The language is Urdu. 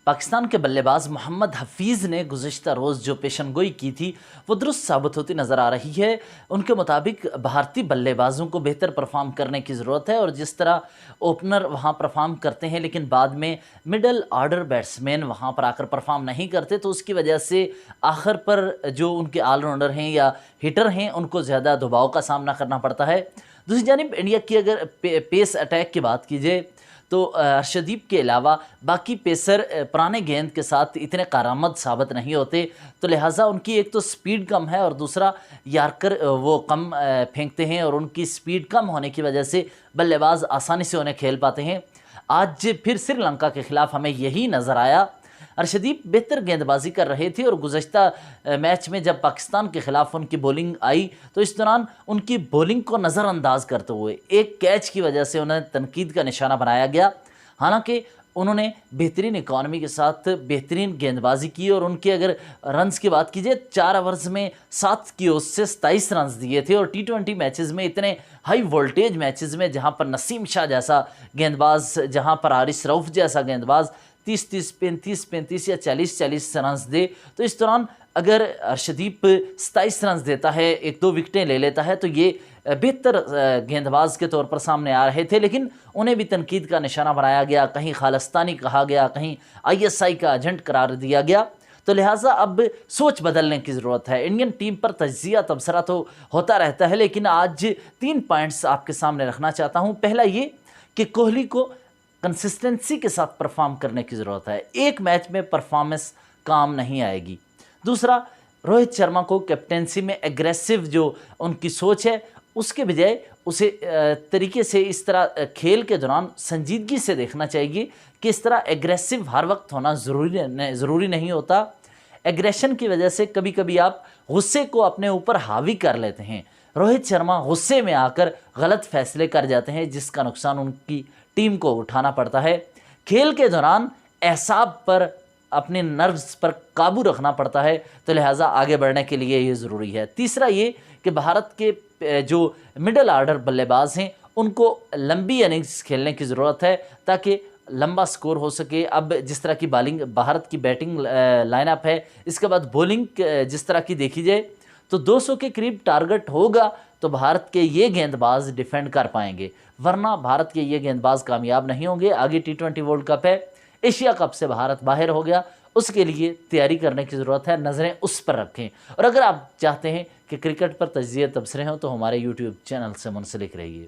پاکستان کے بلے باز محمد حفیظ نے گزشتہ روز جو پیشن گوئی کی تھی وہ درست ثابت ہوتی نظر آ رہی ہے۔ ان کے مطابق بھارتی بلے بازوں کو بہتر پرفارم کرنے کی ضرورت ہے، اور جس طرح اوپنر وہاں پرفارم کرتے ہیں لیکن بعد میں مڈل آرڈر بیٹسمین وہاں پر آ کر پرفارم نہیں کرتے، تو اس کی وجہ سے آخر پر جو ان کے آل راؤنڈر ہیں یا ہٹر ہیں ان کو زیادہ دباؤ کا سامنا کرنا پڑتا ہے۔ دوسری جانب انڈیا کی اگر پیس اٹیک کی بات کی جائے تو ارشدیپ کے علاوہ باقی پیسر پرانے گیند کے ساتھ اتنے کارآمد ثابت نہیں ہوتے، تو لہٰذا ان کی ایک تو سپیڈ کم ہے اور دوسرا یارکر وہ کم پھینکتے ہیں، اور ان کی سپیڈ کم ہونے کی وجہ سے بلے باز آسانی سے انہیں کھیل پاتے ہیں۔ آج پھر سری لنکا کے خلاف ہمیں یہی نظر آیا۔ ارشدیپ بہتر گیند بازی کر رہے تھے، اور گزشتہ میچ میں جب پاکستان کے خلاف ان کی بولنگ آئی تو اس دوران ان کی بولنگ کو نظر انداز کرتے ہوئے ایک کیچ کی وجہ سے انہیں تنقید کا نشانہ بنایا گیا۔ حالانکہ انہوں نے بہترین اکانومی کے ساتھ بہترین گیند بازی کی، اور ان کے اگر رنز کی بات کی جائے 4 اوورز میں 7 کی اوسط سے 27 رنز دیے تھے، اور T20 میچز میں اتنے ہائی وولٹیج میچز میں جہاں پر نسیم شاہ جیسا گیند باز، جہاں پر حارث رؤف جیسا گیند باز 30 35 یا 40 رنز دے، تو اس دوران اگر ارشدیپ 27 رنز دیتا ہے، 1-2 وکٹیں لے لیتا ہے، تو یہ بہتر گیند باز کے طور پر سامنے آ رہے تھے، لیکن انہیں بھی تنقید کا نشانہ بنایا گیا، کہیں خالستانی کہا گیا، کہیں ISI کا ایجنٹ قرار دیا گیا۔ تو لہٰذا اب سوچ بدلنے کی ضرورت ہے۔ انڈین ٹیم پر تجزیہ تبصرہ تو ہوتا رہتا ہے، لیکن آج 3 پوائنٹس آپ کے سامنے رکھنا چاہتا ہوں۔ پہلا یہ کہ کوہلی کو کنسسٹنسی کے ساتھ پرفارم کرنے کی ضرورت ہے، ایک میچ میں پرفارمنس کام نہیں آئے گی۔ دوسرا، روہت شرما کو کیپٹنسی میں ایگریسو جو ان کی سوچ ہے اس کے بجائے اسے طریقے سے اس طرح کھیل کے دوران سنجیدگی سے دیکھنا چاہیے کہ اس طرح ایگریسو ہر وقت ہونا ضروری نہیں ہوتا۔ ایگریشن کی وجہ سے کبھی کبھی آپ غصے کو اپنے اوپر حاوی کر لیتے ہیں۔ روہت شرما غصے میں آ کر غلط فیصلے کر جاتے ہیں، جس کا نقصان ان کی ٹیم کو اٹھانا پڑتا ہے۔ کھیل کے دوران اعصاب پر، اپنے نروز پر قابو رکھنا پڑتا ہے، تو لہٰذا آگے بڑھنے کے لیے یہ ضروری ہے۔ تیسرا یہ کہ بھارت کے جو مڈل آرڈر بلے باز ہیں ان کو لمبی اننگز کھیلنے کی ضرورت ہے تاکہ لمبا سکور ہو سکے۔ اب جس طرح کی بھارت کی بیٹنگ لائن اپ ہے، اس کے بعد بولنگ جس طرح کی دیکھی جائے تو 200 کے قریب ٹارگٹ ہوگا تو بھارت کے یہ گیند باز ڈیفینڈ کر پائیں گے، ورنہ بھارت کے یہ گیند باز کامیاب نہیں ہوں گے۔ آگے T20 ورلڈ کپ ہے، ایشیا کپ سے بھارت باہر ہو گیا، اس کے لیے تیاری کرنے کی ضرورت ہے، نظریں اس پر رکھیں۔ اور اگر آپ چاہتے ہیں کہ کرکٹ پر تجزیہ تبصرے ہوں تو ہمارے YouTube چینل سے منسلک رہیے۔